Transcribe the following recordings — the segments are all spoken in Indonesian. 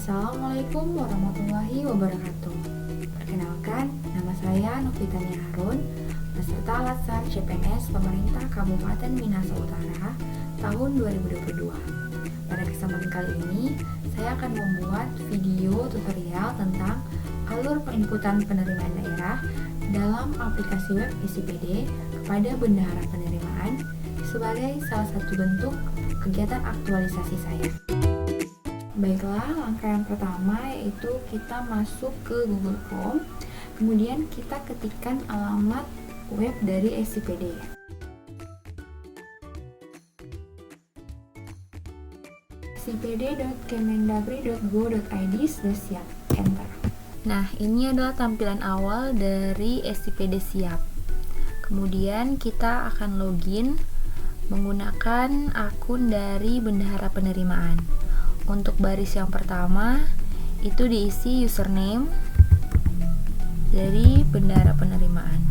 Assalamualaikum warahmatullahi wabarakatuh. Perkenalkan, nama saya Novitania Harun, peserta Latsar CPNS Pemerintah Kabupaten Minahasa Utara tahun 2022. Pada kesempatan kali ini, saya akan membuat video tutorial tentang alur penginputan penerimaan daerah dalam aplikasi web SIPD kepada bendahara penerimaan sebagai salah satu bentuk kegiatan aktualisasi saya. Baiklah, langkah yang pertama yaitu kita masuk ke Google Chrome, kemudian kita ketikkan alamat web dari SIPD. sipd.kemendagri.go.id/siap, enter. Nah, ini adalah tampilan awal dari SIPD Siap. Kemudian kita akan login menggunakan akun dari bendahara penerimaan. Untuk baris yang pertama itu diisi username dari bendahara penerimaan.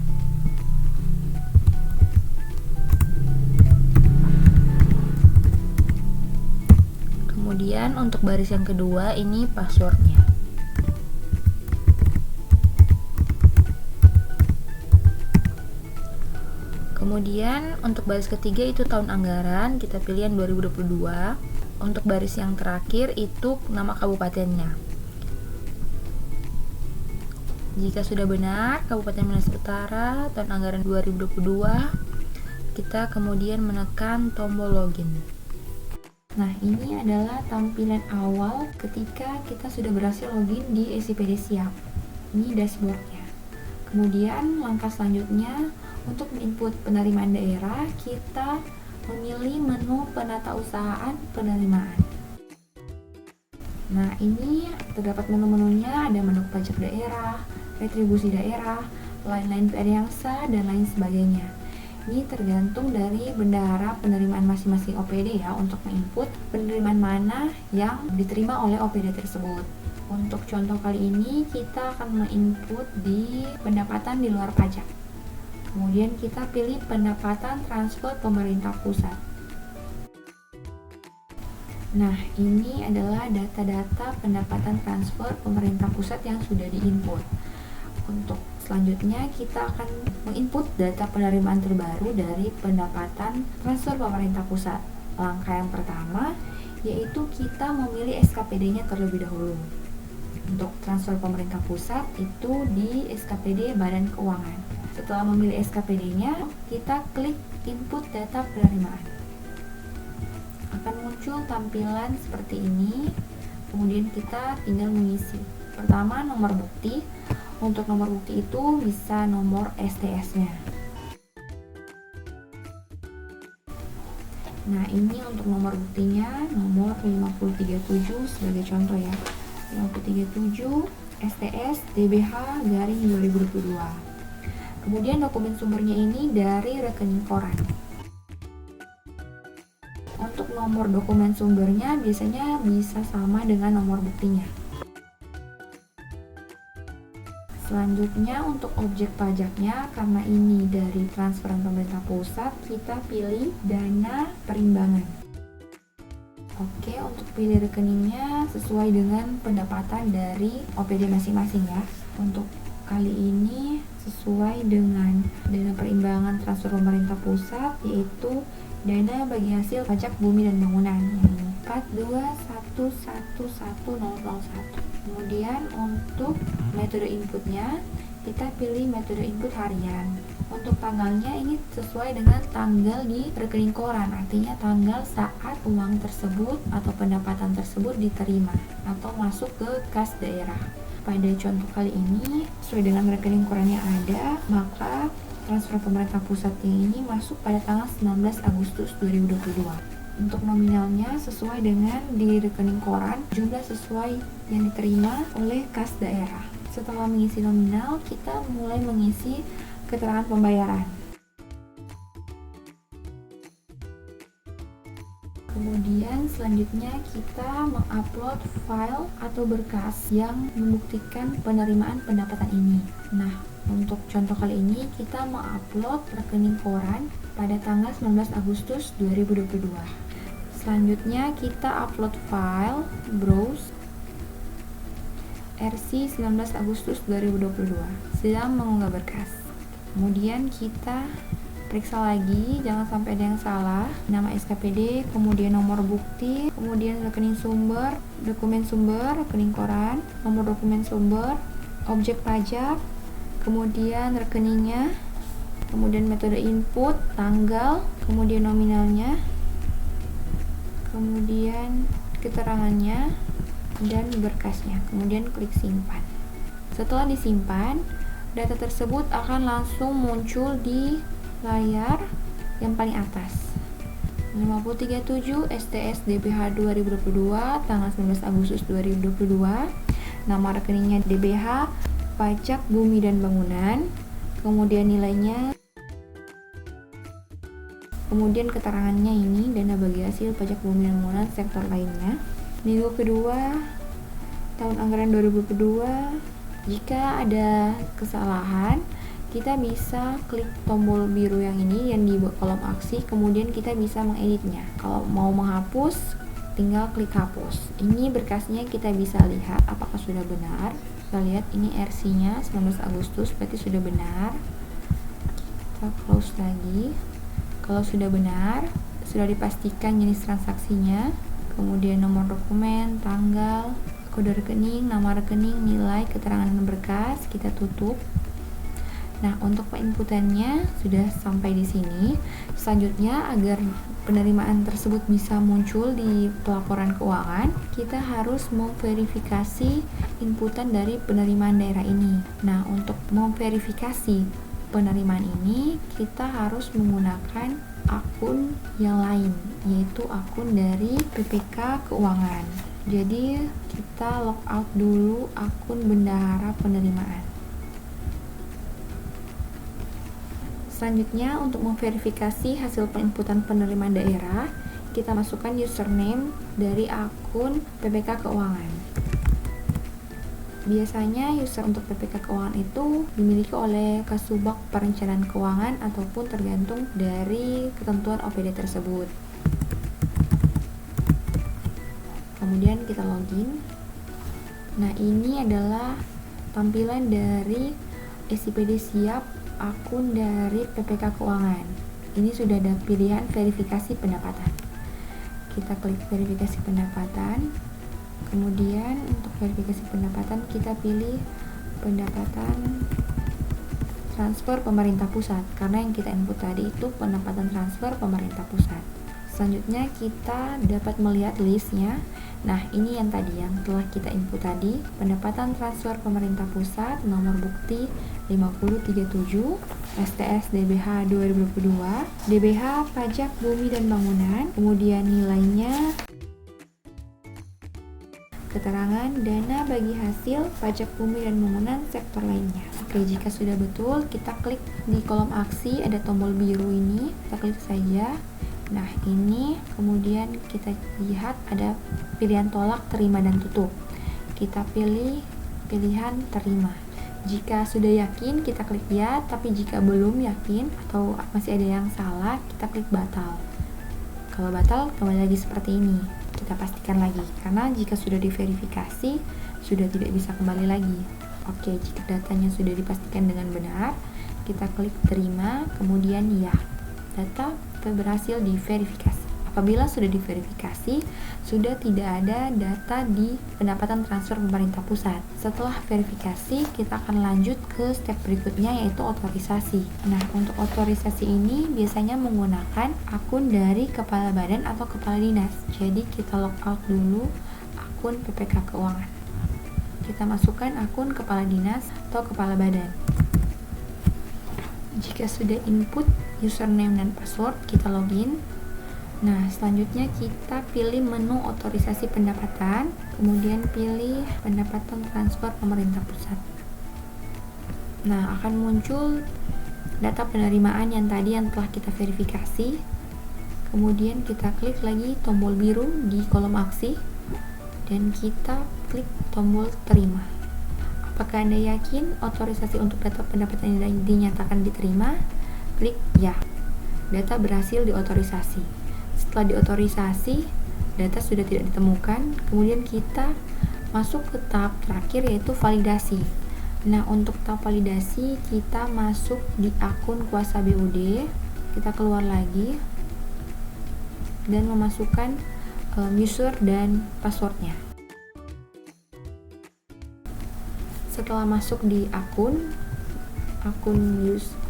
Kemudian untuk baris yang kedua ini passwordnya. Kemudian untuk baris ketiga itu tahun anggaran, kita pilih yang 2022. Untuk baris yang terakhir itu nama kabupatennya. Jika sudah benar, Kabupaten Minahasa Utara, tahun anggaran 2022, kita kemudian menekan tombol login. Nah, ini adalah tampilan awal ketika kita sudah berhasil login di SIPD Siap. Ini dashboardnya. Kemudian langkah selanjutnya untuk input penerimaan daerah, kita memilih menu penatausahaan penerimaan. Nah, ini terdapat menu-menunya, ada menu pajak daerah, retribusi daerah, lain-lain PR yang sah, dan lain sebagainya. Ini tergantung dari bendahara penerimaan masing-masing OPD ya, untuk menginput penerimaan mana yang diterima oleh OPD tersebut. Untuk contoh kali ini, kita akan menginput di pendapatan di luar pajak. Kemudian kita pilih pendapatan transfer pemerintah pusat. Nah, ini adalah data-data pendapatan transfer pemerintah pusat yang sudah diinput. Untuk selanjutnya kita akan menginput data penerimaan terbaru dari pendapatan transfer pemerintah pusat. Langkah yang pertama yaitu kita memilih SKPD-nya terlebih dahulu. Untuk transfer pemerintah pusat itu di SKPD Badan Keuangan. Setelah memilih SKPD-nya, kita klik input data penerimaan. Akan muncul tampilan seperti ini. Kemudian kita tinggal mengisi. Pertama, nomor bukti. Untuk nomor bukti itu bisa nomor STS-nya. Nah, ini untuk nomor buktinya nomor 5037 sebagai contoh ya. 5037 STS DBH garing 2022. Kemudian dokumen sumbernya ini dari rekening koran. Untuk nomor dokumen sumbernya biasanya bisa sama dengan nomor buktinya. Selanjutnya untuk objek pajaknya, karena ini dari transferan pemerintah pusat, kita pilih dana perimbangan. Oke, untuk pilih rekeningnya sesuai dengan pendapatan dari OPD masing-masing ya. Untuk kali ini sesuai dengan dana perimbangan transfer pemerintah pusat, yaitu dana bagi hasil pajak bumi dan bangunan yang 421111001. Kemudian untuk metode inputnya kita pilih metode input harian. Untuk tanggalnya ini sesuai dengan tanggal di rekening koran, artinya tanggal saat uang tersebut atau pendapatan tersebut diterima atau masuk ke kas daerah. Pada contoh kali ini, sesuai dengan rekening koran yang ada, maka transfer pemerintah pusat yang ini masuk pada tanggal 19 Agustus 2022. Untuk nominalnya sesuai dengan di rekening koran, jumlah sesuai yang diterima oleh kas daerah. Setelah mengisi nominal, kita mulai mengisi keterangan pembayaran. Kemudian selanjutnya kita mengupload file atau berkas yang membuktikan penerimaan pendapatan ini. Nah, untuk contoh kali ini kita mengupload rekening koran pada tanggal 19 Agustus 2022. Selanjutnya kita upload file, browse. RC 19 Agustus 2022 sedang mengunggah berkas. Kemudian kita periksa lagi, jangan sampai ada yang salah. Nama SKPD, kemudian nomor bukti, kemudian rekening sumber, dokumen sumber, rekening koran, nomor dokumen sumber, objek pajak, kemudian rekeningnya, kemudian metode input, tanggal, kemudian nominalnya, kemudian keterangannya, dan berkasnya. Kemudian klik simpan. Setelah disimpan, data tersebut akan langsung muncul di layar yang paling atas. 5037 STS DBH 2022 tanggal 19 Agustus 2022. Nama rekeningnya DBH Pajak Bumi dan Bangunan. Kemudian nilainya. Kemudian keterangannya ini dana bagi hasil pajak bumi dan bangunan sektor lainnya. Minggu kedua tahun anggaran 2022. Jika ada kesalahan, kita bisa klik tombol biru yang ini yang di kolom aksi, kemudian kita bisa mengeditnya. Kalau mau menghapus, tinggal klik hapus. Ini berkasnya kita bisa lihat apakah sudah benar. Kita lihat ini RC-nya 19 Agustus, berarti sudah benar. Kita close lagi. Kalau sudah benar, sudah dipastikan jenis transaksinya, kemudian nomor dokumen, tanggal, kode rekening, nama rekening, nilai, keterangan berkas, kita tutup. Nah, untuk penginputannya sudah sampai di sini. Selanjutnya, agar penerimaan tersebut bisa muncul di pelaporan keuangan, kita harus memverifikasi inputan dari penerimaan daerah ini. Nah, untuk memverifikasi penerimaan ini, kita harus menggunakan akun yang lain, yaitu akun dari PPK Keuangan. Jadi, kita logout dulu akun bendahara penerimaan. Selanjutnya, untuk memverifikasi hasil penginputan penerimaan daerah, kita masukkan username dari akun PPK Keuangan. Biasanya user untuk PPK Keuangan itu dimiliki oleh Kasubag Perencanaan Keuangan ataupun tergantung dari ketentuan OPD tersebut. Kemudian kita login. Nah, ini adalah tampilan dari SIPD siap akun dari PPK Keuangan. Ini sudah ada pilihan verifikasi pendapatan. Kita klik verifikasi pendapatan. Kemudian untuk verifikasi pendapatan kita pilih pendapatan transfer pemerintah pusat, karena yang kita input tadi itu pendapatan transfer pemerintah pusat. Selanjutnya kita dapat melihat listnya. Nah, ini yang tadi yang telah kita input tadi, pendapatan transfer pemerintah pusat, nomor bukti 5037, STS DBH 2022, DBH Pajak Bumi dan Bangunan, kemudian nilainya, keterangan dana bagi hasil pajak bumi dan bangunan sektor lainnya. Oke, jika sudah betul, kita klik di kolom aksi, ada tombol biru ini, kita klik saja. Nah, ini kemudian kita lihat ada pilihan tolak, terima, dan tutup. Kita pilih pilihan terima. Jika sudah yakin, kita klik ya, tapi jika belum yakin atau masih ada yang salah, kita klik batal. Kalau batal, kembali lagi seperti ini. Kita pastikan lagi, karena jika sudah diverifikasi, sudah tidak bisa kembali lagi. Oke, jika datanya sudah dipastikan dengan benar, kita klik terima, kemudian ya. Data berhasil diverifikasi. Apabila sudah diverifikasi, sudah tidak ada data di pendapatan transfer pemerintah pusat. Setelah verifikasi, kita akan lanjut ke step berikutnya, yaitu otorisasi. Nah, untuk otorisasi ini biasanya menggunakan akun dari kepala badan atau kepala dinas. Jadi kita logout dulu akun PPK Keuangan. Kita masukkan akun kepala dinas atau kepala badan. Jika sudah input username dan password, kita login. Nah, selanjutnya kita pilih menu otorisasi pendapatan, kemudian pilih pendapatan transfer pemerintah pusat. Nah, akan muncul data penerimaan yang tadi yang telah kita verifikasi. Kemudian kita klik lagi tombol biru di kolom aksi dan kita klik tombol terima. Apakah Anda yakin otorisasi untuk data pendapatan ini dinyatakan diterima? Klik ya. Data berhasil diotorisasi. Setelah diotorisasi, data sudah tidak ditemukan. Kemudian kita masuk ke tahap terakhir, yaitu validasi. Nah, untuk tahap validasi kita masuk di akun kuasa BUD, kita keluar lagi dan memasukkan user dan passwordnya. Setelah masuk di akun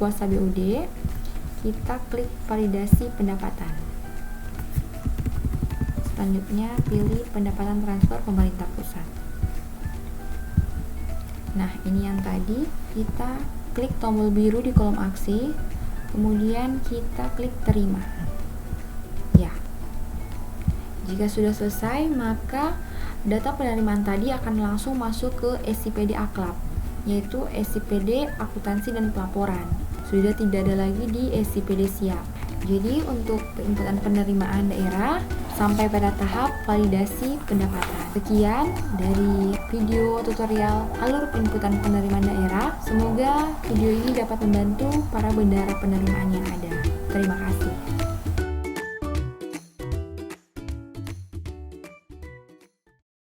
kuasa BUD, kita klik validasi pendapatan. Selanjutnya pilih pendapatan transfer pemerintah pusat. Nah, ini yang tadi, kita klik tombol biru di kolom aksi, kemudian kita klik terima. Ya. Jika sudah selesai, maka data penerimaan tadi akan langsung masuk ke SIPD Aklab, yaitu SIPD Akuntansi dan Pelaporan. Sudah tidak ada lagi di SIPD Siap. Jadi untuk penginputan penerimaan daerah sampai pada tahap validasi pendapatan. Sekian dari video tutorial alur penginputan penerimaan daerah. Semoga video ini dapat membantu para bendahara penerimaan yang ada. Terima kasih.